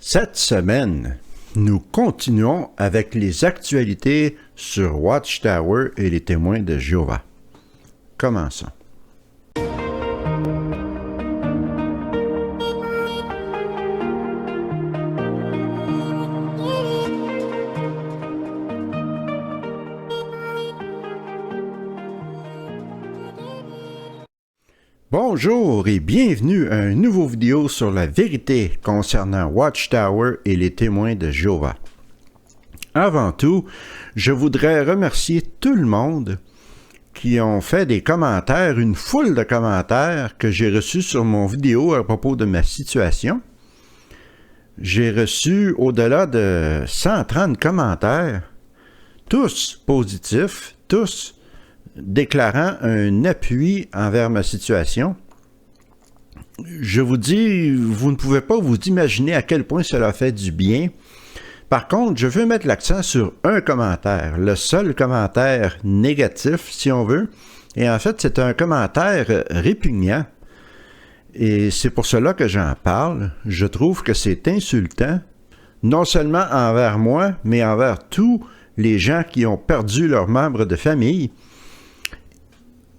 Cette semaine, nous continuons avec les actualités sur Watchtower et les témoins de Jéhovah. Commençons. Bonjour et bienvenue à une nouvelle vidéo sur la vérité concernant Watchtower et les témoins de Jéhovah. Avant tout, je voudrais remercier tout le monde qui ont fait des commentaires, une foule de commentaires que j'ai reçus sur mon vidéo à propos de ma situation. J'ai reçu au-delà de 130 commentaires, tous positifs, tous déclarant un appui envers ma situation. Je vous dis, vous ne pouvez pas vous imaginer à quel point cela fait du bien. Par contre, je veux mettre l'accent sur un commentaire, le seul commentaire négatif, si on veut. Et en fait, c'est un commentaire répugnant. Et c'est pour cela que j'en parle. Je trouve que c'est insultant, non seulement envers moi, mais envers tous les gens qui ont perdu leurs membres de famille.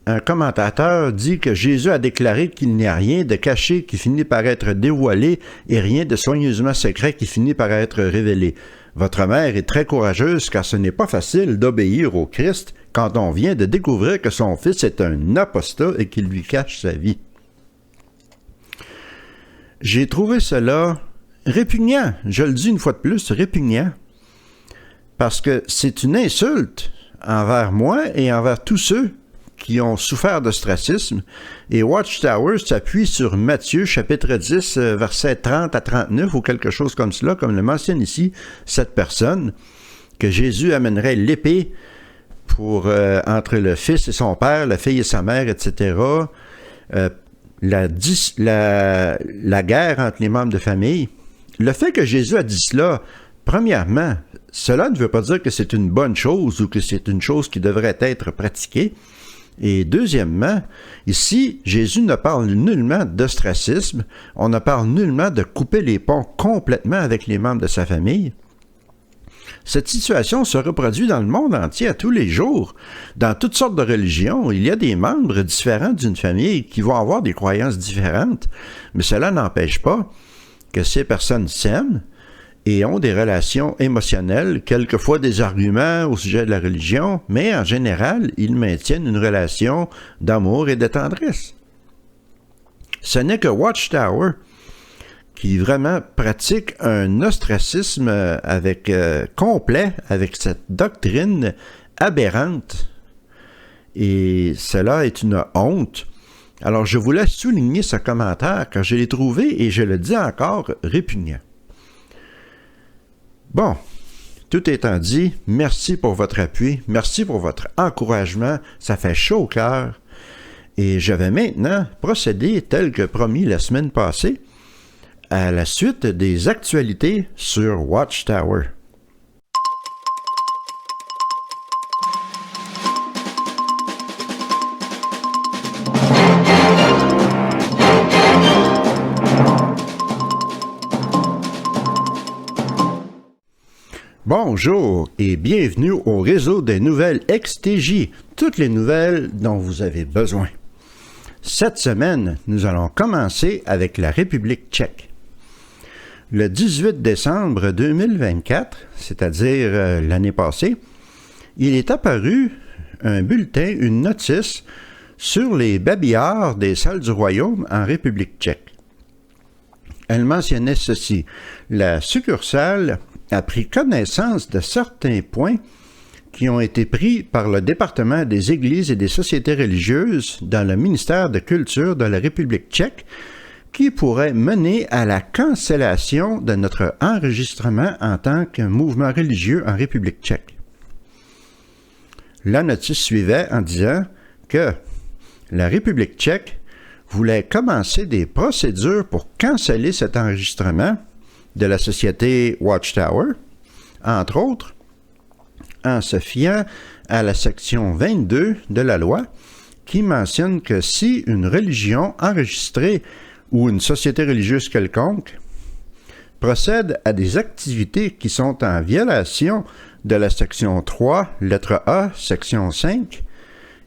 Un commentateur dit que Jésus a déclaré qu'il n'y a rien de caché qui finit par être dévoilé et rien de soigneusement secret qui finit par être révélé. Votre mère est très courageuse car ce n'est pas facile d'obéir au Christ quand on vient de découvrir que son fils est un apostat et qu'il lui cache sa vie. J'ai trouvé cela répugnant, je le dis une fois de plus, répugnant, parce que c'est une insulte envers moi et envers tous ceux qui ont souffert d'ostracisme, et Watchtower s'appuie sur Matthieu, chapitre 10, versets 30 à 39, ou quelque chose comme cela, comme le mentionne ici cette personne, que Jésus amènerait l'épée pour entre le fils et son père, la fille et sa mère, etc., la guerre entre les membres de famille. Le fait que Jésus a dit cela, premièrement, cela ne veut pas dire que c'est une bonne chose ou que c'est une chose qui devrait être pratiquée. Et deuxièmement, ici, Jésus ne parle nullement d'ostracisme, on ne parle nullement de couper les ponts complètement avec les membres de sa famille. Cette situation se reproduit dans le monde entier à tous les jours. Dans toutes sortes de religions, il y a des membres différents d'une famille qui vont avoir des croyances différentes, mais cela n'empêche pas que ces personnes s'aiment et ont des relations émotionnelles, quelquefois des arguments au sujet de la religion, mais en général, ils maintiennent une relation d'amour et de tendresse. Ce n'est que Watchtower qui vraiment pratique un ostracisme complet avec cette doctrine aberrante. Et cela est une honte. Alors, je voulais souligner ce commentaire car je l'ai trouvé, et je le dis encore, répugnant. Bon, tout étant dit, merci pour votre appui, merci pour votre encouragement, ça fait chaud au cœur. Et je vais maintenant procéder, tel que promis la semaine passée, à la suite des actualités sur Watchtower. Bonjour et bienvenue au réseau des nouvelles XTJ, toutes les nouvelles dont vous avez besoin. Cette semaine, nous allons commencer avec la République tchèque. Le 18 décembre 2024, c'est-à-dire l'année passée, il est apparu un bulletin, une notice sur les babillards des salles du royaume en République tchèque. Elle mentionnait ceci: la succursale a pris connaissance de certains points qui ont été pris par le département des Églises et des sociétés religieuses dans le ministère de Culture de la République tchèque qui pourraient mener à la cancellation de notre enregistrement en tant que mouvement religieux en République tchèque. La notice suivait en disant que la République tchèque voulait commencer des procédures pour canceller cet enregistrement de la société Watchtower, entre autres, en se fiant à la section 22 de la loi qui mentionne que si une religion enregistrée ou une société religieuse quelconque procède à des activités qui sont en violation de la section 3, lettre A, section 5,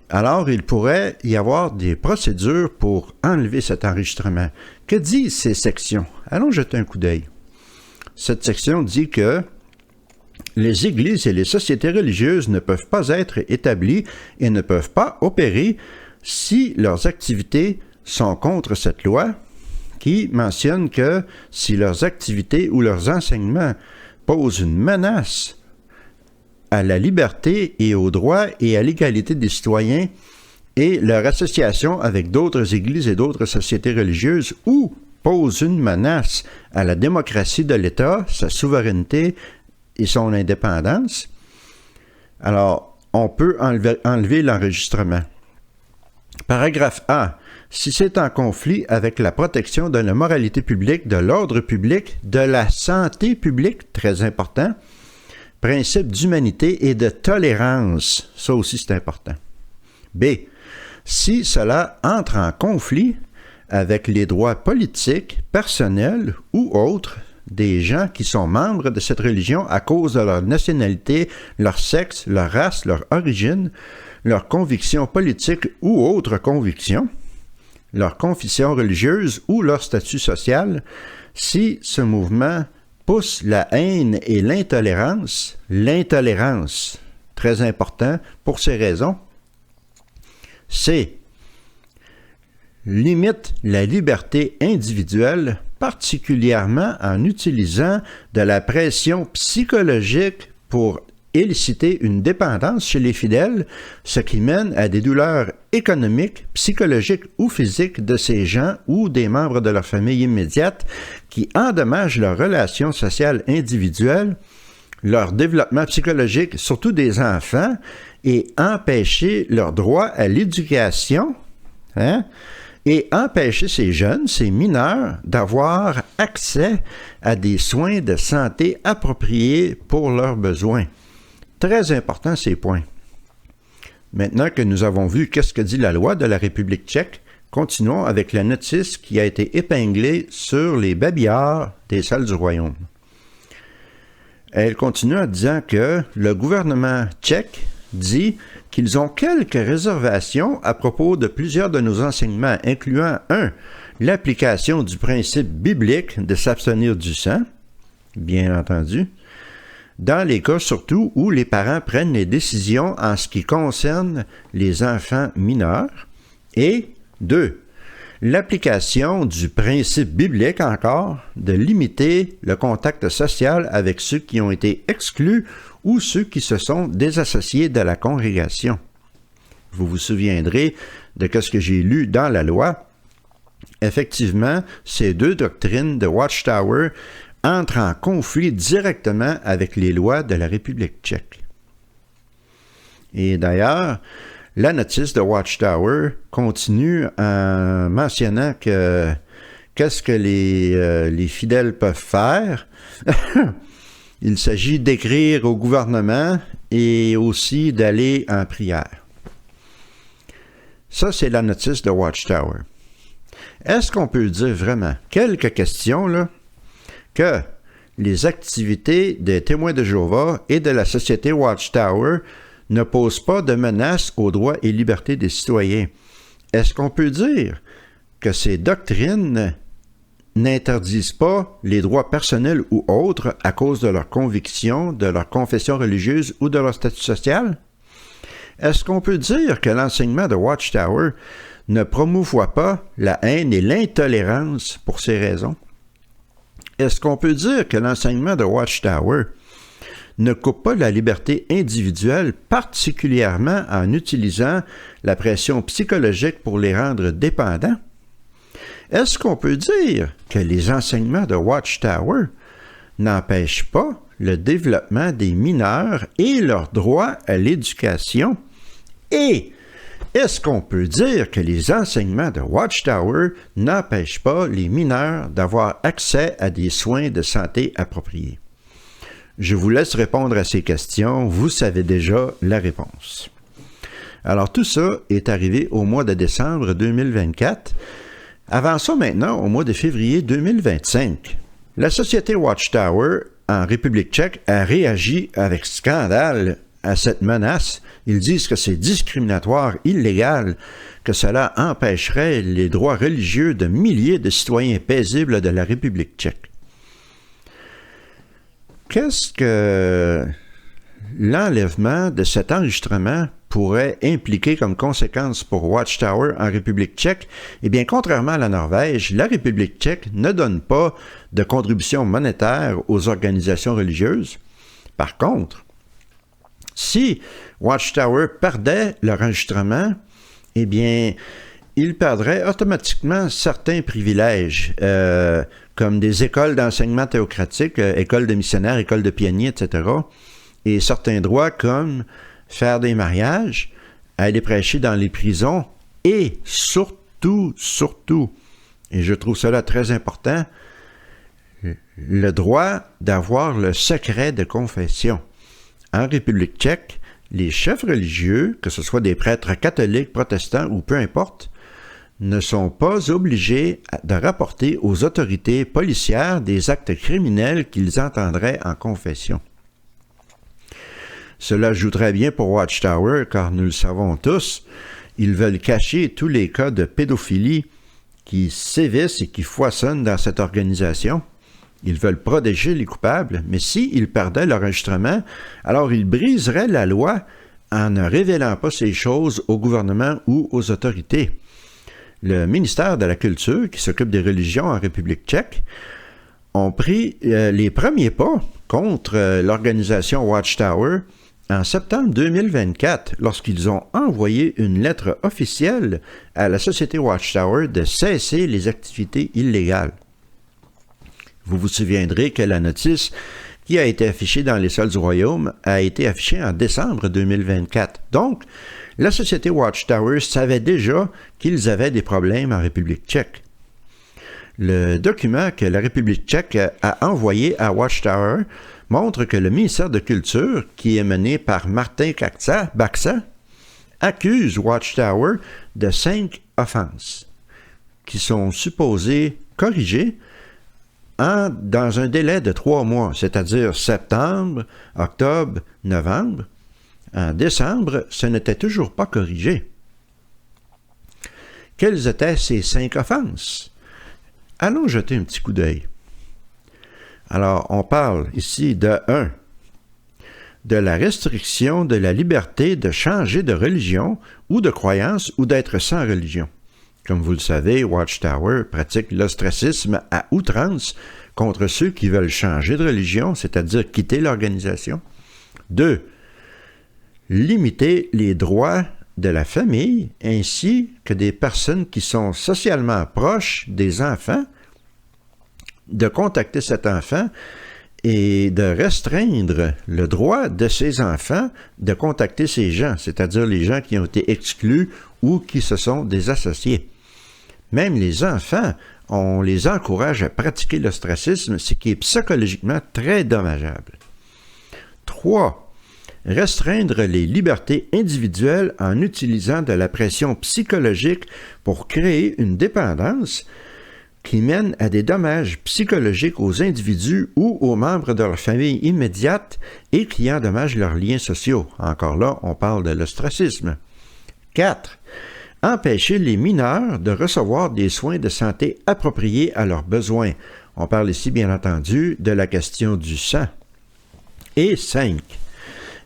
alors il pourrait y avoir des procédures pour enlever cet enregistrement. Que disent ces sections? Allons jeter un coup d'œil. Cette section dit que les églises et les sociétés religieuses ne peuvent pas être établies et ne peuvent pas opérer si leurs activités sont contre cette loi qui mentionne que si leurs activités ou leurs enseignements posent une menace à la liberté et aux droits et à l'égalité des citoyens et leur association avec d'autres églises et d'autres sociétés religieuses ou posent une menace à la démocratie de l'État, sa souveraineté et son indépendance, alors on peut enlever l'enregistrement. Paragraphe A. Si c'est en conflit avec la protection de la moralité publique, de l'ordre public, de la santé publique, très important, principe d'humanité et de tolérance, ça aussi c'est important. B. Si cela entre en conflit avec les droits politiques, personnels ou autres des gens qui sont membres de cette religion à cause de leur nationalité, leur sexe, leur race, leur origine, leurs convictions politiques ou autres convictions, leur confession religieuse ou leur statut social, si ce mouvement pousse la haine et l'intolérance, très important pour ces raisons, C. Limite la liberté individuelle, particulièrement en utilisant de la pression psychologique pour éliciter une dépendance chez les fidèles, ce qui mène à des douleurs économiques, psychologiques ou physiques de ces gens ou des membres de leur famille immédiate qui endommagent leurs relations sociales individuelles, leur développement psychologique, surtout des enfants, et empêcher leur droit à l'éducation, et empêcher ces jeunes, ces mineurs, d'avoir accès à des soins de santé appropriés pour leurs besoins. Très important ces points. Maintenant que nous avons vu qu'est-ce que dit la loi de la République tchèque, continuons avec la notice qui a été épinglée sur les babillards des salles du royaume. Elle continue en disant que le gouvernement tchèque dit qu'ils ont quelques réservations à propos de plusieurs de nos enseignements, incluant 1. L'application du principe biblique de s'abstenir du sang, bien entendu, dans les cas surtout où les parents prennent les décisions en ce qui concerne les enfants mineurs, et 2. L'application du principe biblique encore de limiter le contact social avec ceux qui ont été exclus ou ceux qui se sont désassociés de la congrégation. Vous vous souviendrez de ce que j'ai lu dans la loi. Effectivement, ces deux doctrines de Watchtower entrent en conflit directement avec les lois de la République tchèque. Et d'ailleurs, la notice de Watchtower continue en mentionnant que qu'est-ce que les fidèles peuvent faire. Il s'agit d'écrire au gouvernement et aussi d'aller en prière. Ça, c'est la notice de Watchtower. Est-ce qu'on peut dire vraiment, quelques questions, là, que les activités des témoins de Jéhovah et de la société Watchtower ne posent pas de menace aux droits et libertés des citoyens? Est-ce qu'on peut dire que ces doctrines n'interdisent pas les droits personnels ou autres à cause de leur conviction, de leur confession religieuse ou de leur statut social? Est-ce qu'on peut dire que l'enseignement de Watchtower ne promouvoit pas la haine et l'intolérance pour ces raisons? Est-ce qu'on peut dire que l'enseignement de Watchtower ne coupe pas la liberté individuelle, particulièrement en utilisant la pression psychologique pour les rendre dépendants? Est-ce qu'on peut dire que les enseignements de Watchtower n'empêchent pas le développement des mineurs et leur droit à l'éducation? Et est-ce qu'on peut dire que les enseignements de Watchtower n'empêchent pas les mineurs d'avoir accès à des soins de santé appropriés? Je vous laisse répondre à ces questions, vous savez déjà la réponse. Alors tout ça est arrivé au mois de décembre 2024. Avançons maintenant au mois de février 2025. La société Watchtower en République tchèque a réagi avec scandale à cette menace. Ils disent que c'est discriminatoire, illégal, que cela empêcherait les droits religieux de milliers de citoyens paisibles de la République tchèque. Qu'est-ce que l'enlèvement de cet enregistrement pourrait impliquer comme conséquence pour Watchtower en République tchèque? Eh bien, contrairement à la Norvège, la République tchèque ne donne pas de contribution monétaire aux organisations religieuses. Par contre, si Watchtower perdait leur enregistrement, eh bien, ils perdraient automatiquement certains privilèges, comme des écoles d'enseignement théocratique, écoles de missionnaires, écoles de pionniers, etc., et certains droits comme faire des mariages, aller prêcher dans les prisons, et surtout, et je trouve cela très important, le droit d'avoir le secret de confession. En République tchèque, les chefs religieux, que ce soit des prêtres catholiques, protestants ou peu importe, ne sont pas obligés de rapporter aux autorités policières des actes criminels qu'ils entendraient en confession. Cela joue très bien pour Watchtower, car nous le savons tous, ils veulent cacher tous les cas de pédophilie qui sévissent et qui foisonnent dans cette organisation. Ils veulent protéger les coupables, mais s'ils perdaient leur enregistrement, alors ils briseraient la loi en ne révélant pas ces choses au gouvernement ou aux autorités. Le ministère de la Culture, qui s'occupe des religions en République tchèque, ont pris les premiers pas contre l'organisation Watchtower en septembre 2024, lorsqu'ils ont envoyé une lettre officielle à la société Watchtower de cesser les activités illégales. Vous vous souviendrez que la notice qui a été affichée dans les salles du royaume a été affichée en décembre 2024. Donc, la société Watchtower savait déjà qu'ils avaient des problèmes en République tchèque. Le document que la République tchèque a envoyé à Watchtower montre que le ministère de Culture, qui est mené par Martin Baxa, accuse Watchtower de 5 offenses qui sont supposées corrigées dans un délai de 3 mois, c'est-à-dire septembre, octobre, novembre. En décembre, ce n'était toujours pas corrigé. Quelles étaient ces 5 offenses? Allons jeter un petit coup d'œil. Alors, on parle ici de 1. De la restriction de la liberté de changer de religion ou de croyance ou d'être sans religion. Comme vous le savez, Watchtower pratique l'ostracisme à outrance contre ceux qui veulent changer de religion, c'est-à-dire quitter l'organisation. 2. Limiter les droits de la famille ainsi que des personnes qui sont socialement proches des enfants, de contacter cet enfant et de restreindre le droit de ces enfants de contacter ces gens, c'est-à-dire les gens qui ont été exclus ou qui se sont désassociés. Même les enfants, on les encourage à pratiquer l'ostracisme, ce qui est psychologiquement très dommageable. 3. Restreindre les libertés individuelles en utilisant de la pression psychologique pour créer une dépendance qui mène à des dommages psychologiques aux individus ou aux membres de leur famille immédiate et qui endommagent leurs liens sociaux. Encore là, on parle de l'ostracisme. 4. Empêcher les mineurs de recevoir des soins de santé appropriés à leurs besoins. On parle ici, bien entendu, de la question du sang. Et 5.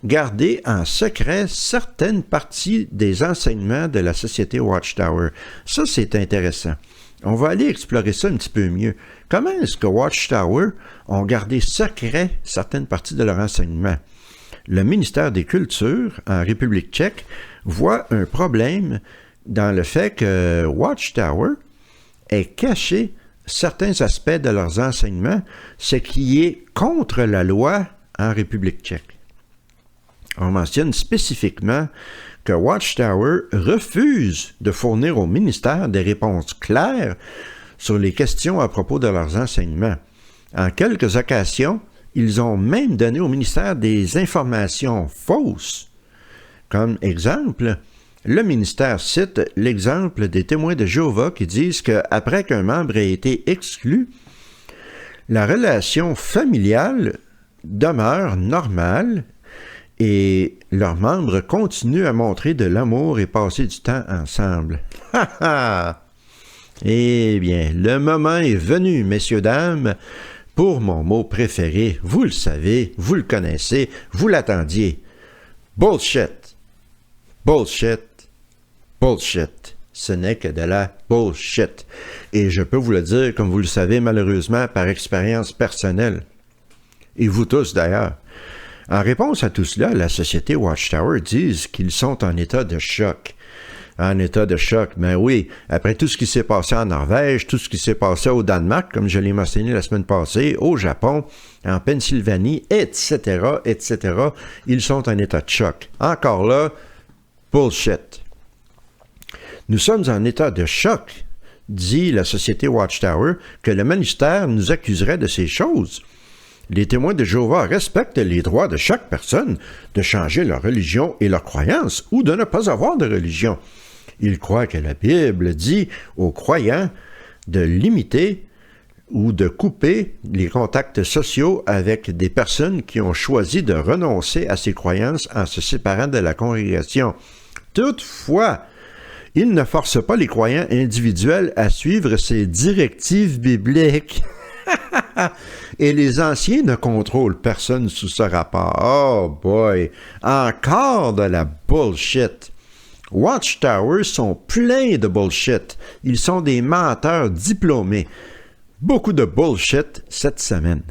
Garder en secret certaines parties des enseignements de la société Watchtower. Ça, c'est intéressant. On va aller explorer ça un petit peu mieux. Comment est-ce que Watchtower ont gardé secret certaines parties de leur enseignement? Le ministère des Cultures en République tchèque voit un problème dans le fait que Watchtower ait caché certains aspects de leurs enseignements, ce qui est contre la loi en République tchèque. On mentionne spécifiquement que Watchtower refuse de fournir au ministère des réponses claires sur les questions à propos de leurs enseignements. En quelques occasions, ils ont même donné au ministère des informations fausses. Comme exemple, le ministère cite l'exemple des témoins de Jéhovah qui disent qu'après qu'un membre ait été exclu, La relation familiale demeure normale et leurs membres continuent à montrer de l'amour et passer du temps ensemble. Ha ha! Eh bien, le moment est venu, messieurs, dames, pour mon mot préféré. Vous le savez, vous le connaissez, vous l'attendiez. Bullshit. Bullshit. Bullshit. Ce n'est que de la bullshit. Et je peux vous le dire, comme vous le savez, malheureusement, par expérience personnelle. Et vous tous, d'ailleurs. En réponse à tout cela, la société Watchtower dit qu'ils sont en état de choc. En état de choc, ben oui, après tout ce qui s'est passé en Norvège, tout ce qui s'est passé au Danemark, comme je l'ai mentionné la semaine passée, au Japon, en Pennsylvanie, etc., etc., ils sont en état de choc. Encore là, bullshit. Nous sommes en état de choc, dit la société Watchtower, que le ministère nous accuserait de ces choses. Les témoins de Jéhovah respectent les droits de chaque personne de changer leur religion et leur croyance ou de ne pas avoir de religion. Ils croient que la Bible dit aux croyants de limiter ou de couper les contacts sociaux avec des personnes qui ont choisi de renoncer à ces croyances en se séparant de la congrégation. Toutefois, ils ne forcent pas les croyants individuels à suivre ces directives bibliques. Et les anciens ne contrôlent personne sous ce rapport. Oh boy! Encore de la bullshit! Watchtowers sont pleins de bullshit. Ils sont des menteurs diplômés. Beaucoup de bullshit cette semaine.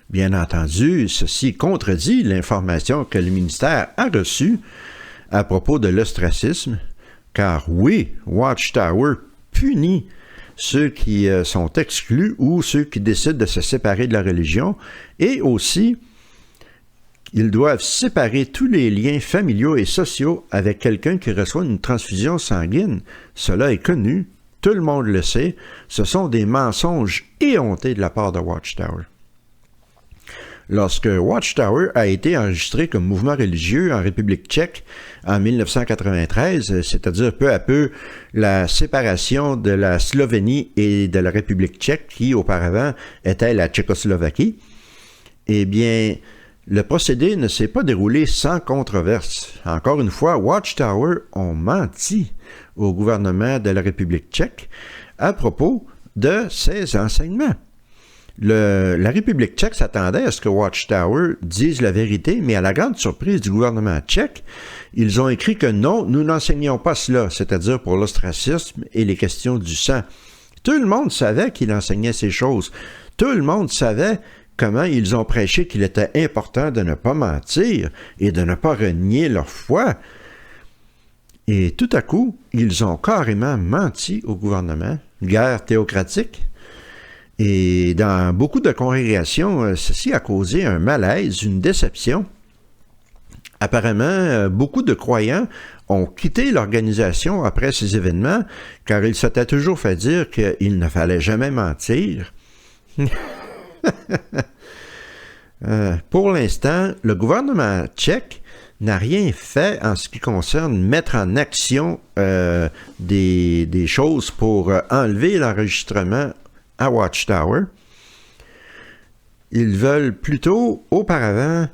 Bien entendu, ceci contredit l'information que le ministère a reçue à propos de l'ostracisme, car oui, Watchtower punit ceux qui sont exclus ou ceux qui décident de se séparer de la religion, et aussi ils doivent séparer tous les liens familiaux et sociaux avec quelqu'un qui reçoit une transfusion sanguine. Cela est connu, tout le monde le sait, ce sont des mensonges éhontés de la part de Watchtower. Lorsque Watchtower a été enregistré comme mouvement religieux en République tchèque en 1993, c'est-à-dire peu à peu la séparation de la Slovénie et de la République tchèque, qui auparavant était la Tchécoslovaquie, eh bien, le procédé ne s'est pas déroulé sans controverse. Encore une fois, Watchtower ont menti au gouvernement de la République tchèque à propos de ces enseignements. La République tchèque s'attendait à ce que Watchtower dise la vérité, mais à la grande surprise du gouvernement tchèque, ils ont écrit que non, nous n'enseignons pas cela, c'est-à-dire pour l'ostracisme et les questions du sang. Tout le monde savait qu'il enseignait ces choses. Tout le monde savait comment ils ont prêché qu'il était important de ne pas mentir et de ne pas renier leur foi. Et tout à coup, ils ont carrément menti au gouvernement. Guerre théocratique. Et dans beaucoup de congrégations, ceci a causé un malaise, une déception. Apparemment, beaucoup de croyants ont quitté l'organisation après ces événements, car ils s'étaient toujours fait dire qu'il ne fallait jamais mentir. Pour l'instant, le gouvernement tchèque n'a rien fait en ce qui concerne mettre en action des choses pour enlever l'enregistrement à Watchtower. Ils veulent plutôt, auparavant,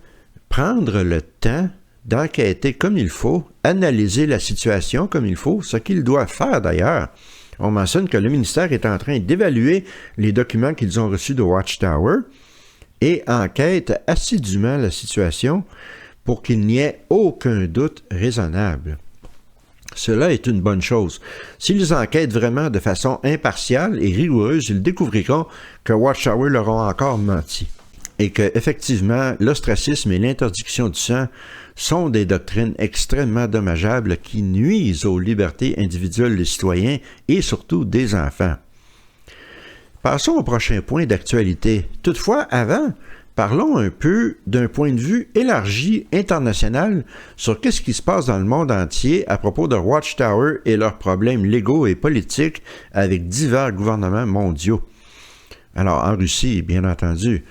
prendre le temps d'enquêter comme il faut, analyser la situation comme il faut, ce qu'ils doivent faire d'ailleurs. On mentionne que le ministère est en train d'évaluer les documents qu'ils ont reçus de Watchtower et enquête assidûment la situation pour qu'il n'y ait aucun doute raisonnable. Cela est une bonne chose. S'ils enquêtent vraiment de façon impartiale et rigoureuse, ils découvriront que Watchtower leur ont encore menti et que, effectivement, l'ostracisme et l'interdiction du sang sont des doctrines extrêmement dommageables qui nuisent aux libertés individuelles des citoyens et surtout des enfants. Passons au prochain point d'actualité. Toutefois, avant, parlons un peu d'un point de vue élargi international sur qu'est-ce qui se passe dans le monde entier à propos de Watchtower et leurs problèmes légaux et politiques avec divers gouvernements mondiaux. Alors, en Russie, bien entendu,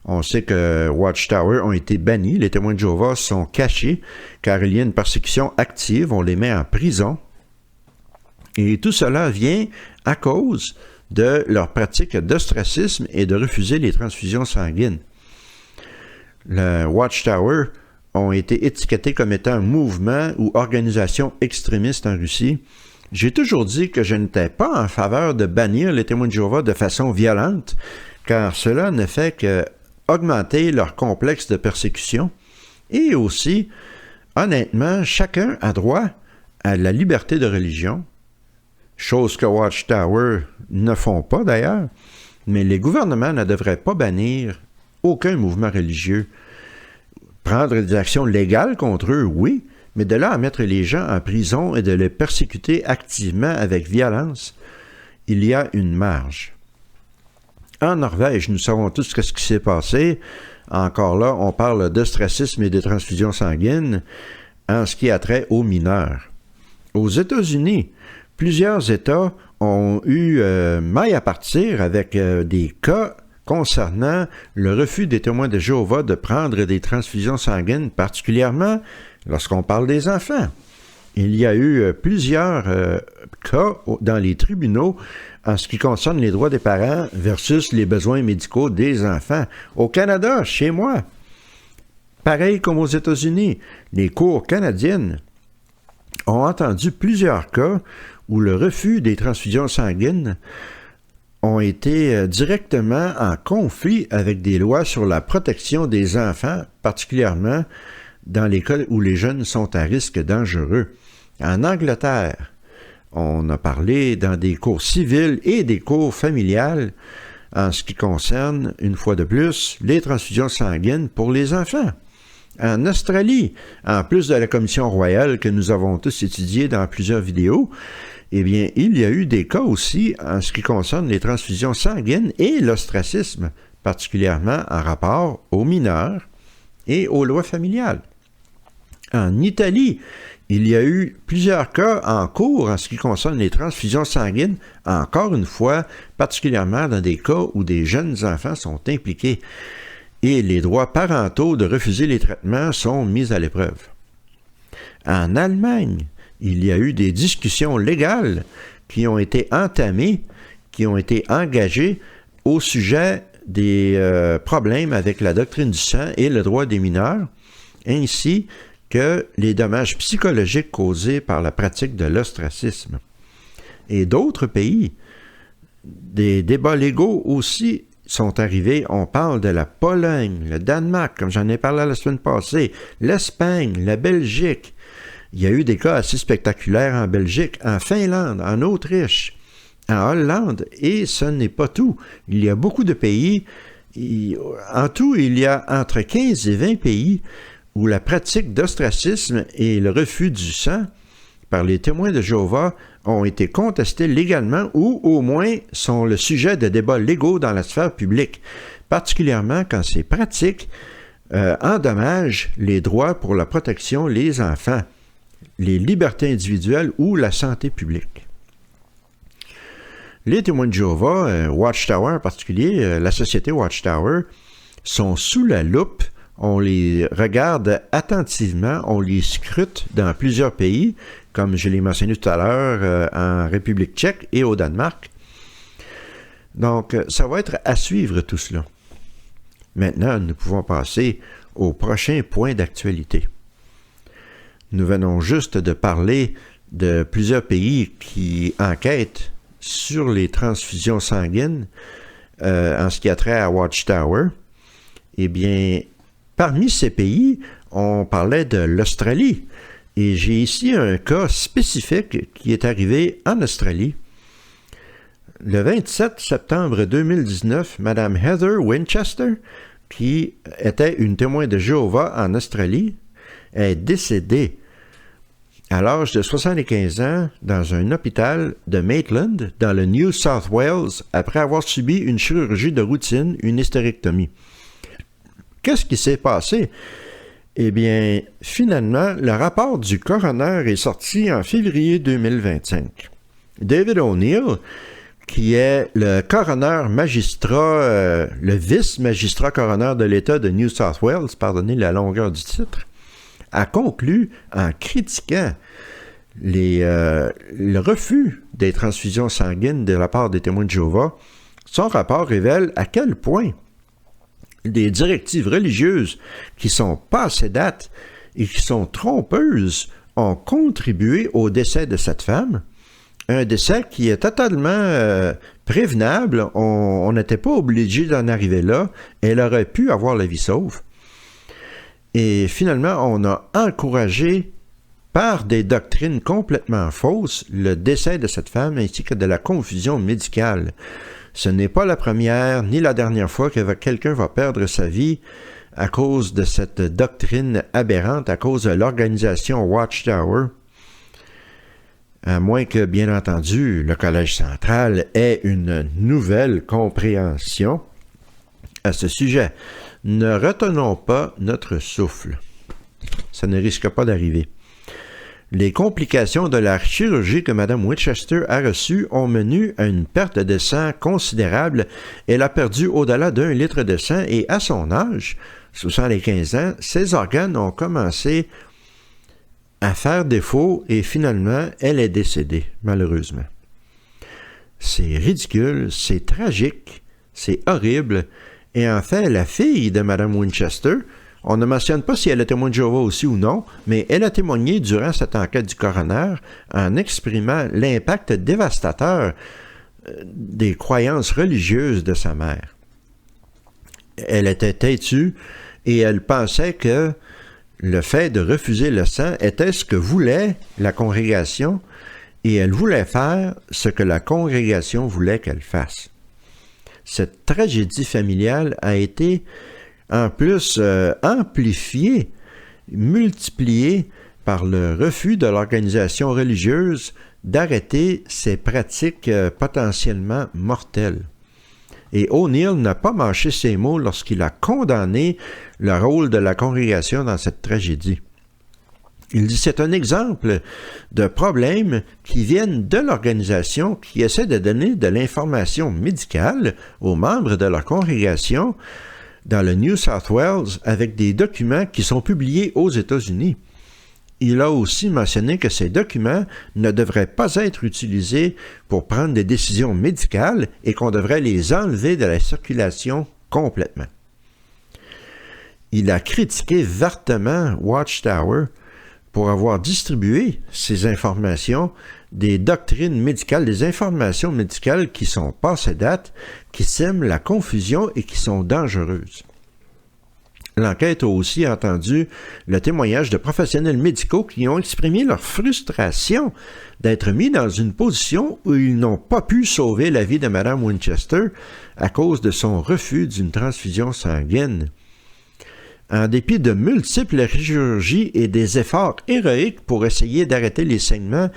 on sait que Watchtower ont été bannis, les témoins de Jéhovah sont cachés car il y a une persécution active, on les met en prison. Et tout cela vient à cause de leur pratique d'ostracisme et de refuser les transfusions sanguines. Le Watchtower ont été étiquetés comme étant un mouvement ou organisation extrémiste en Russie. J'ai toujours dit que je n'étais pas en faveur de bannir les témoins de Jéhovah de façon violente, car cela ne fait qu'augmenter leur complexe de persécution. Et aussi, honnêtement, chacun a droit à la liberté de religion, chose que Watchtower ne font pas d'ailleurs, mais les gouvernements ne devraient pas bannir aucun mouvement religieux. Prendre des actions légales contre eux, oui, mais de là à mettre les gens en prison et de les persécuter activement avec violence, il y a une marge. En Norvège, nous savons tous ce qui s'est passé. Encore là, on parle d'ostracisme et de transfusions sanguines en ce qui a trait aux mineurs. Aux États-Unis, plusieurs États ont eu maille à partir avec des cas concernant le refus des témoins de Jéhovah de prendre des transfusions sanguines, particulièrement lorsqu'on parle des enfants. Il y a eu plusieurs cas dans les tribunaux en ce qui concerne les droits des parents versus les besoins médicaux des enfants. Au Canada, chez moi, pareil comme aux États-Unis, les cours canadiennes ont entendu plusieurs cas où le refus des transfusions sanguines ont été directement en conflit avec des lois sur la protection des enfants, particulièrement dans les cas où les jeunes sont à risque dangereux. En Angleterre, on a parlé dans des cours civils et des cours familiales en ce qui concerne, une fois de plus, les transfusions sanguines pour les enfants. En Australie, en plus de la commission royale que nous avons tous étudiée dans plusieurs vidéos, eh bien, il y a eu des cas aussi en ce qui concerne les transfusions sanguines et l'ostracisme, particulièrement en rapport aux mineurs et aux lois familiales. En Italie, il y a eu plusieurs cas en cours en ce qui concerne les transfusions sanguines, encore une fois, particulièrement dans des cas où des jeunes enfants sont impliqués et les droits parentaux de refuser les traitements sont mis à l'épreuve. En Allemagne, il y a eu des discussions légales qui ont été entamées, qui ont été engagées au sujet des problèmes avec la doctrine du sang et le droit des mineurs, ainsi que les dommages psychologiques causés par la pratique de l'ostracisme. Et d'autres pays, des débats légaux aussi sont arrivés. On parle de la Pologne, le Danemark, comme j'en ai parlé la semaine passée, l'Espagne, la Belgique. Il y a eu des cas assez spectaculaires en Belgique, en Finlande, en Autriche, en Hollande, et ce n'est pas tout. Il y a beaucoup de pays, en tout, il y a entre 15 et 20 pays où la pratique d'ostracisme et le refus du sang par les témoins de Jéhovah ont été contestés légalement ou au moins sont le sujet de débats légaux dans la sphère publique, particulièrement quand ces pratiques endommagent les droits pour la protection des enfants, les libertés individuelles ou la santé publique. Les témoins de Jéhovah, Watchtower en particulier, la société Watchtower, sont sous la loupe. On les regarde attentivement, on les scrute dans plusieurs pays, comme je l'ai mentionné tout à l'heure, en République tchèque et au Danemark. Donc, ça va être à suivre tout cela. Maintenant, nous pouvons passer au prochain point d'actualité. Nous venons juste de parler de plusieurs pays qui enquêtent sur les transfusions sanguines en ce qui a trait à Watchtower. Eh bien, parmi ces pays, on parlait de l'Australie. Et j'ai ici un cas spécifique qui est arrivé en Australie. Le 27 septembre 2019, Mme Heather Winchester, qui était une témoin de Jéhovah en Australie, est décédée à l'âge de 75 ans dans un hôpital de Maitland, dans le New South Wales, après avoir subi une chirurgie de routine, une hystérectomie. Qu'est-ce qui s'est passé? Eh bien, finalement, le rapport du coroner est sorti en février 2025. David O'Neill, qui est le coroner magistrat, le vice-magistrat coroner de l'État de New South Wales, pardonnez la longueur du titre, a conclu en critiquant Le refus des transfusions sanguines de la part des témoins de Jéhovah, son rapport révèle à quel point des directives religieuses qui sont passées date et qui sont trompeuses ont contribué au décès de cette femme. Un décès qui est totalement prévenable. On n'était pas obligé d'en arriver là. Elle aurait pu avoir la vie sauve. Et finalement, on a encouragé, par des doctrines complètement fausses, le décès de cette femme ainsi que de la confusion médicale. Ce n'est pas la première ni la dernière fois que quelqu'un va perdre sa vie à cause de cette doctrine aberrante, à cause de l'organisation Watchtower. À moins que, bien entendu, le Collège central ait une nouvelle compréhension à ce sujet. Ne retenons pas notre souffle. Ça ne risque pas d'arriver. Les complications de la chirurgie que Mme Winchester a reçue ont mené à une perte de sang considérable. Elle a perdu au-delà d'1 litre de sang et à son âge, 75 ans, ses organes ont commencé à faire défaut et finalement, elle est décédée, malheureusement. C'est ridicule, c'est tragique, c'est horrible. Et en fait, la fille de Mme Winchester, on ne mentionne pas si elle est témoin de Jéhovah aussi ou non, mais elle a témoigné durant cette enquête du coroner en exprimant l'impact dévastateur des croyances religieuses de sa mère. Elle était têtue et elle pensait que le fait de refuser le sang était ce que voulait la congrégation et elle voulait faire ce que la congrégation voulait qu'elle fasse. Cette tragédie familiale a été en plus amplifiée, multipliée par le refus de l'organisation religieuse d'arrêter ces pratiques potentiellement mortelles. Et O'Neill n'a pas mâché ses mots lorsqu'il a condamné le rôle de la congrégation dans cette tragédie. Il dit c'est un exemple de problèmes qui viennent de l'organisation qui essaie de donner de l'information médicale aux membres de leur congrégation dans le New South Wales avec des documents qui sont publiés aux États-Unis. Il a aussi mentionné que ces documents ne devraient pas être utilisés pour prendre des décisions médicales et qu'on devrait les enlever de la circulation complètement. Il a critiqué vertement Watchtower pour avoir distribué ces informations, des doctrines médicales, des informations médicales qui sont passées date, qui sèment la confusion et qui sont dangereuses. L'enquête a aussi entendu le témoignage de professionnels médicaux qui ont exprimé leur frustration d'être mis dans une position où ils n'ont pas pu sauver la vie de Mme Winchester à cause de son refus d'une transfusion sanguine. En dépit de multiples chirurgies et des efforts héroïques pour essayer d'arrêter les saignements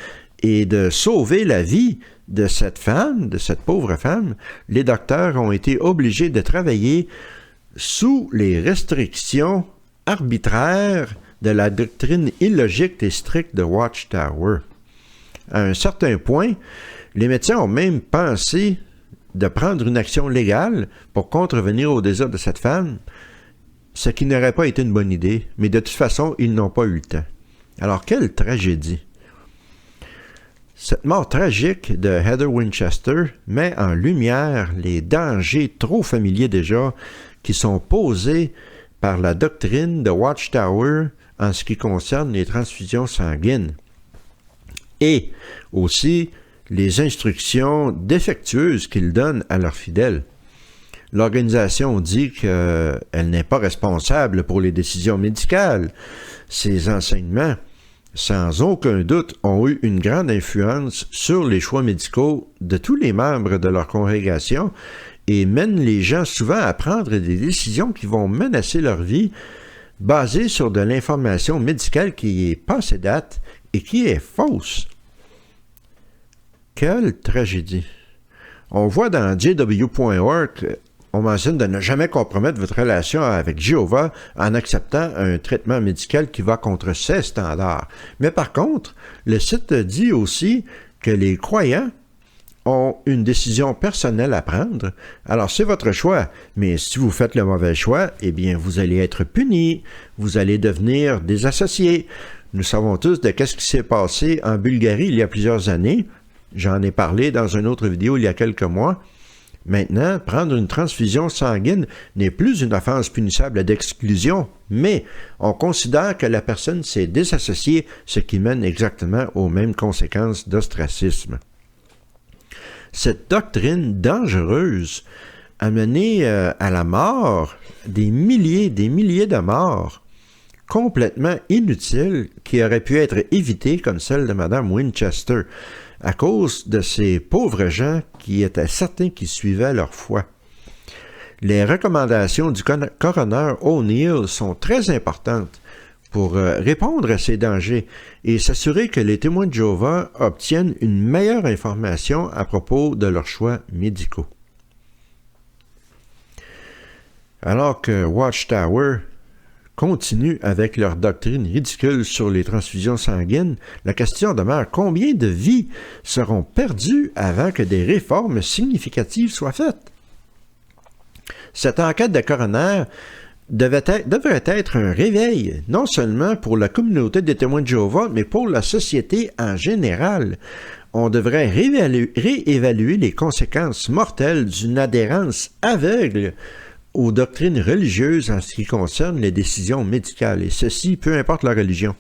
et de sauver la vie de cette femme, de cette pauvre femme, les docteurs ont été obligés de travailler sous les restrictions arbitraires de la doctrine illogique et stricte de Watchtower. À un certain point, les médecins ont même pensé de prendre une action légale pour contrevenir au désir de cette femme, ce qui n'aurait pas été une bonne idée, mais de toute façon, ils n'ont pas eu le temps. Alors, quelle tragédie! Cette mort tragique de Heather Winchester met en lumière les dangers trop familiers déjà qui sont posés par la doctrine de Watchtower en ce qui concerne les transfusions sanguines et aussi les instructions défectueuses qu'ils donnent à leurs fidèles. L'organisation dit qu'elle n'est pas responsable pour les décisions médicales. Ces enseignements, sans aucun doute, ont eu une grande influence sur les choix médicaux de tous les membres de leur congrégation et mènent les gens souvent à prendre des décisions qui vont menacer leur vie basées sur de l'information médicale qui est passée date et qui est fausse. Quelle tragédie! On voit dans jw.org, on mentionne de ne jamais compromettre votre relation avec Jéhovah en acceptant un traitement médical qui va contre ses standards. Mais par contre, le site dit aussi que les croyants ont une décision personnelle à prendre. Alors, c'est votre choix. Mais si vous faites le mauvais choix, eh bien, vous allez être puni. Vous allez devenir des associés. Nous savons tous de qu'est-ce qui s'est passé en Bulgarie il y a plusieurs années. J'en ai parlé dans une autre vidéo il y a quelques mois. Maintenant, prendre une transfusion sanguine n'est plus une offense punissable d'exclusion, mais on considère que la personne s'est désassociée, ce qui mène exactement aux mêmes conséquences d'ostracisme. Cette doctrine dangereuse a mené à la mort des milliers de morts complètement inutiles qui auraient pu être évitées, comme celle de Mme Winchester, à cause de ces pauvres gens qui étaient certains qu'ils suivaient leur foi. Les recommandations du coroner O'Neill sont très importantes pour répondre à ces dangers et s'assurer que les témoins de Jéhovah obtiennent une meilleure information à propos de leurs choix médicaux. Alors que Watchtower continue avec leur doctrine ridicule sur les transfusions sanguines, la question demeure: combien de vies seront perdues avant que des réformes significatives soient faites? Cette enquête de coroner devrait être un réveil, non seulement pour la communauté des témoins de Jéhovah, mais pour la société en général. On devrait réévaluer les conséquences mortelles d'une adhérence aveugle aux doctrines religieuses en ce qui concerne les décisions médicales, et ceci peu importe la religion.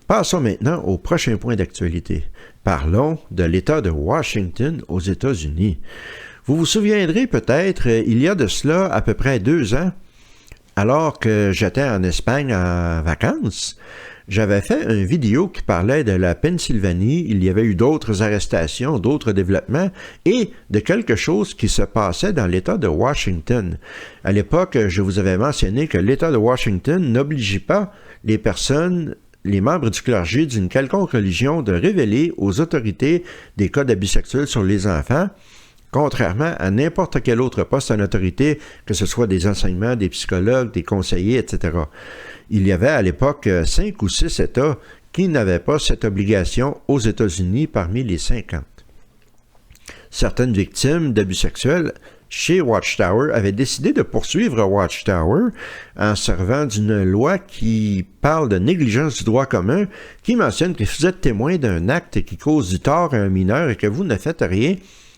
Passons maintenant au prochain point d'actualité. Parlons de l'État de Washington aux États-Unis. Vous vous souviendrez peut-être, il y a de cela à peu près 2 ans, alors que j'étais en Espagne en vacances, j'avais fait une vidéo qui parlait de la Pennsylvanie. Il y avait eu d'autres arrestations, d'autres développements et de quelque chose qui se passait dans l'État de Washington. À l'époque, je vous avais mentionné que l'État de Washington n'obligeait pas les personnes, les membres du clergé d'une quelconque religion de révéler aux autorités des cas d'abus sexuels sur les enfants, contrairement à n'importe quel autre poste en autorité, que ce soit des enseignements, des psychologues, des conseillers, etc. Il y avait à l'époque 5 ou 6 États qui n'avaient pas cette obligation aux États-Unis parmi les 50. Certaines victimes d'abus sexuels chez Watchtower avaient décidé de poursuivre Watchtower en servant d'une loi qui parle de négligence du droit commun, qui mentionne que si vous êtes témoin d'un acte qui cause du tort à un mineur et que vous ne faites rien,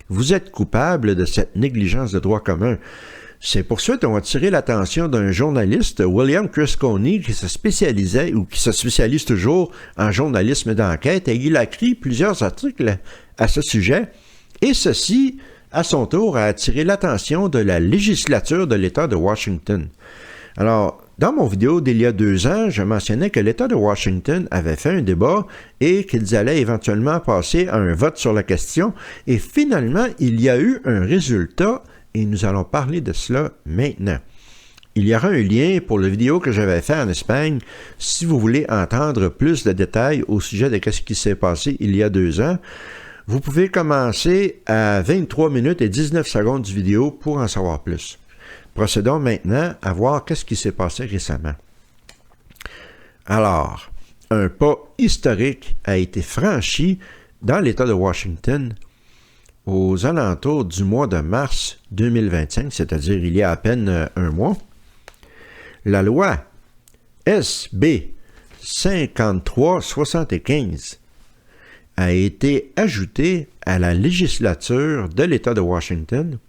vous êtes coupable de cette négligence de droit commun. Ces poursuites ont attiré l'attention d'un journaliste, William Crisconi, qui se spécialisait ou qui se spécialise toujours en journalisme d'enquête, et il a écrit plusieurs articles à ce sujet, et ceci, à son tour, a attiré l'attention de la législature de l'État de Washington. Alors, dans mon vidéo d'il y a 2 ans, je mentionnais que l'État de Washington avait fait un débat et qu'ils allaient éventuellement passer à un vote sur la question, et finalement, il y a eu un résultat, et nous allons parler de cela maintenant. Il y aura un lien pour la vidéo que j'avais fait en Espagne si vous voulez entendre plus de détails au sujet de ce qui s'est passé il y a 2 ans. Vous pouvez commencer à 23 minutes et 19 secondes du vidéo pour en savoir plus. Procédons maintenant à voir ce qui s'est passé récemment. Alors, un pas historique a été franchi dans l'État de Washington aux alentours du mois de mars 2025, c'est-à-dire il y a à peine un mois. La loi SB 5375 a été ajoutée à la législature de l'État de Washington,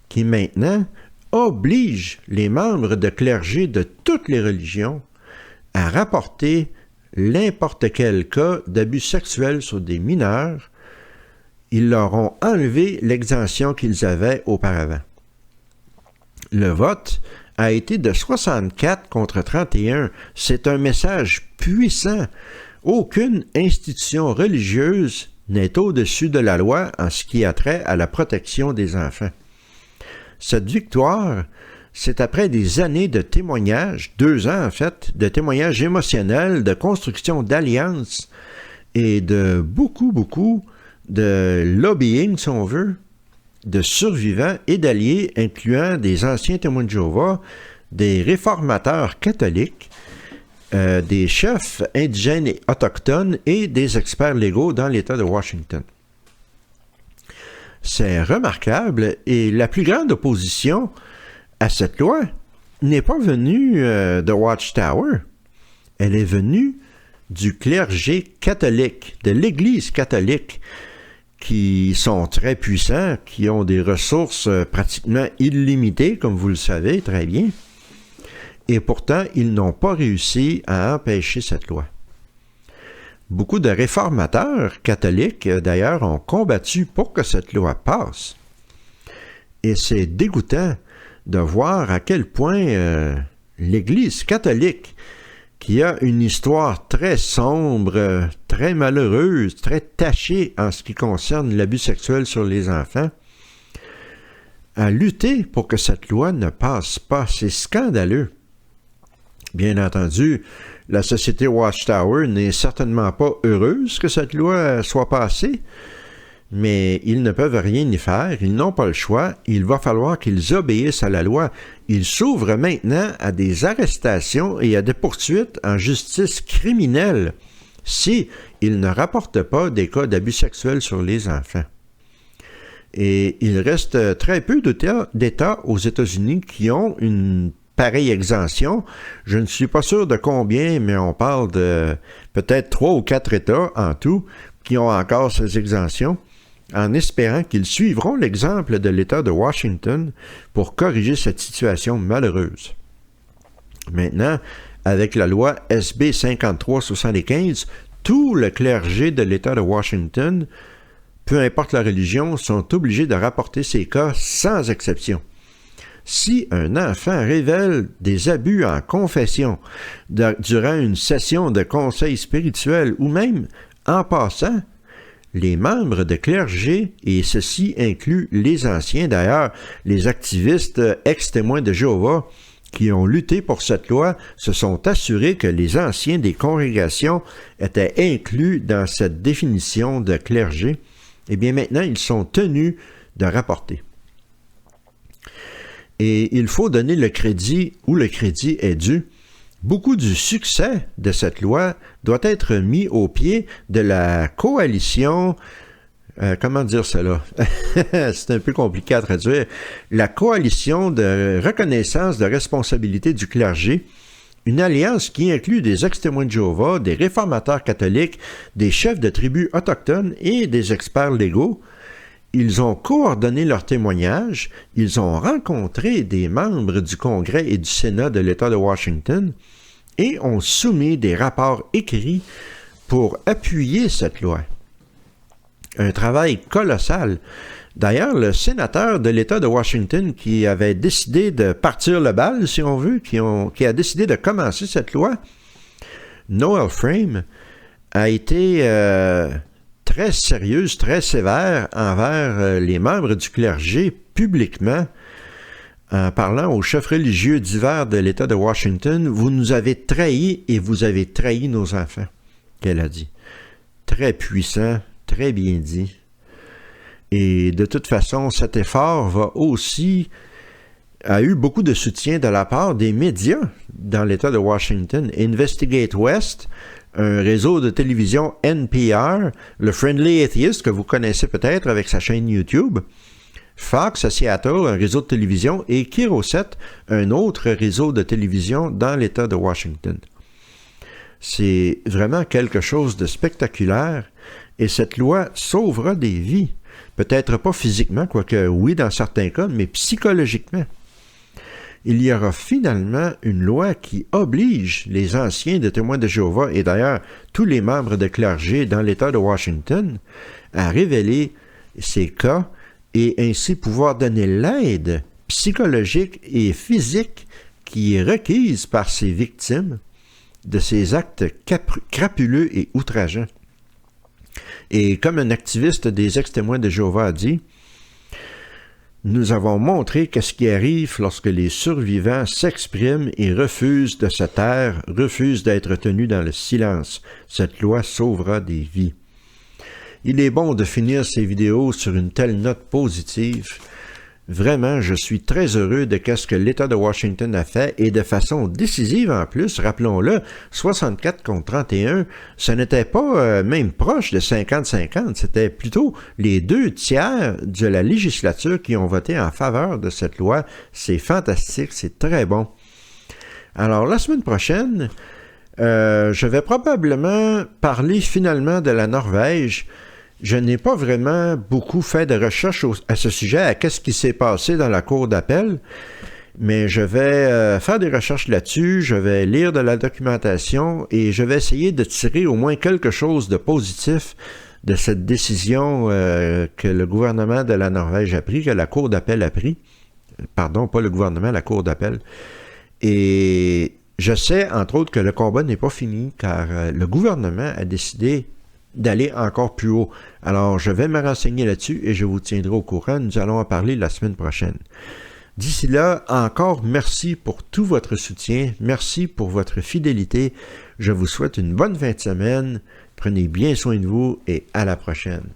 qui maintenant oblige les membres de clergé de toutes les religions à rapporter n'importe quel cas d'abus sexuels sur des mineurs. Ils leur ont enlevé l'exemption qu'ils avaient auparavant. Le vote a été de 64 contre 31. C'est un message puissant. Aucune institution religieuse n'est au-dessus de la loi en ce qui a trait à la protection des enfants. Cette victoire, c'est après des années de témoignages, 2 ans en fait, de témoignages émotionnels, de construction d'alliances et de beaucoup de lobbying, si on veut, de survivants et d'alliés, incluant des anciens témoins de Jéhovah, des réformateurs catholiques, des chefs indigènes et autochtones et des experts légaux dans l'État de Washington. C'est remarquable et la plus grande opposition à cette loi n'est pas venue de Watchtower. Elle est venue du clergé catholique, de l'Église catholique, qui sont très puissants, qui ont des ressources pratiquement illimitées, comme vous le savez très bien. Et pourtant, ils n'ont pas réussi à empêcher cette loi. Beaucoup de réformateurs catholiques, d'ailleurs, ont combattu pour que cette loi passe. Et c'est dégoûtant de voir à quel point l'Église catholique, qui a une histoire très sombre, très malheureuse, très tachée en ce qui concerne l'abus sexuel sur les enfants, a lutté pour que cette loi ne passe pas. C'est scandaleux. Bien entendu, la société Watchtower n'est certainement pas heureuse que cette loi soit passée, mais ils ne peuvent rien y faire, ils n'ont pas le choix, il va falloir qu'ils obéissent à la loi. Ils s'ouvrent maintenant à des arrestations et à des poursuites en justice criminelle si ils ne rapportent pas des cas d'abus sexuels sur les enfants. Et il reste très peu d'États aux États-Unis qui ont une pareille exemption. Je ne suis pas sûr de combien, mais on parle de peut-être 3 ou 4 États en tout qui ont encore ces exemptions, en espérant qu'ils suivront l'exemple de l'État de Washington pour corriger cette situation malheureuse. Maintenant, avec la loi SB 5375, tout le clergé de l'État de Washington, peu importe la religion, sont obligés de rapporter ces cas sans exception. Si un enfant révèle des abus en confession durant une session de conseil spirituel ou même en passant, les membres de clergé, et ceci inclut les anciens d'ailleurs, les activistes ex-témoins de Jéhovah qui ont lutté pour cette loi, se sont assurés que les anciens des congrégations étaient inclus dans cette définition de clergé. Eh bien maintenant, ils sont tenus de rapporter. Et il faut donner le crédit où le crédit est dû. Beaucoup du succès de cette loi doit être mis au pied de la coalition, comment dire cela? C'est un peu compliqué à traduire. La coalition de reconnaissance de responsabilité du clergé, une alliance qui inclut des ex-témoins de Jéhovah, des réformateurs catholiques, des chefs de tribus autochtones et des experts légaux. Ils ont coordonné leurs témoignages, ils ont rencontré des membres du Congrès et du Sénat de l'État de Washington et ont soumis des rapports écrits pour appuyer cette loi. Un travail colossal. D'ailleurs, le sénateur de l'État de Washington qui avait décidé de partir le bal, si on veut, qui a décidé de commencer cette loi, Noel Frame, a été très sérieuse, très sévère envers les membres du clergé publiquement, en parlant aux chefs religieux divers de l'État de Washington. « Vous nous avez trahis et vous avez trahi nos enfants », qu'elle a dit. Très puissant, très bien dit. Et de toute façon, cet effort a eu beaucoup de soutien de la part des médias dans l'État de Washington. Investigate West, un réseau de télévision NPR, le Friendly Atheist que vous connaissez peut-être avec sa chaîne YouTube, Fox à Seattle, un réseau de télévision, et KIRO 7, un autre réseau de télévision dans l'État de Washington. C'est vraiment quelque chose de spectaculaire et cette loi sauvera des vies. Peut-être pas physiquement, quoique oui dans certains cas, mais psychologiquement. Il y aura finalement une loi qui oblige les anciens de témoins de Jéhovah et d'ailleurs tous les membres de clergé dans l'État de Washington à révéler ces cas et ainsi pouvoir donner l'aide psychologique et physique qui est requise par ces victimes de ces actes crapuleux et outrageants. Et comme un activiste des ex-témoins de Jéhovah a dit, nous avons montré qu'est-ce qui arrive lorsque les survivants s'expriment et refusent de se taire, refusent d'être tenus dans le silence. Cette loi sauvera des vies. Il est bon de finir ces vidéos sur une telle note positive. Vraiment, je suis très heureux de ce que l'État de Washington a fait et de façon décisive en plus, rappelons-le, 64 contre 31, ce n'était pas même proche de 50-50, c'était plutôt les 2/3 de la législature qui ont voté en faveur de cette loi. C'est fantastique, c'est très bon. Alors, la semaine prochaine, Je vais probablement parler finalement de la Norvège. Je n'ai pas vraiment beaucoup fait de recherches à ce sujet, à qu'est-ce qui s'est passé dans la cour d'appel, mais je vais faire des recherches là-dessus, je vais lire de la documentation et je vais essayer de tirer au moins quelque chose de positif de cette décision que le gouvernement de la Norvège a pris, que la cour d'appel a pris. Pardon, pas le gouvernement, la cour d'appel. Et je sais, entre autres, que le combat n'est pas fini, car le gouvernement a décidé d'aller encore plus haut. Alors, je vais me renseigner là-dessus et je vous tiendrai au courant. Nous allons en parler la semaine prochaine. D'ici là, encore merci pour tout votre soutien. Merci pour votre fidélité. Je vous souhaite une bonne fin de semaine. Prenez bien soin de vous et à la prochaine.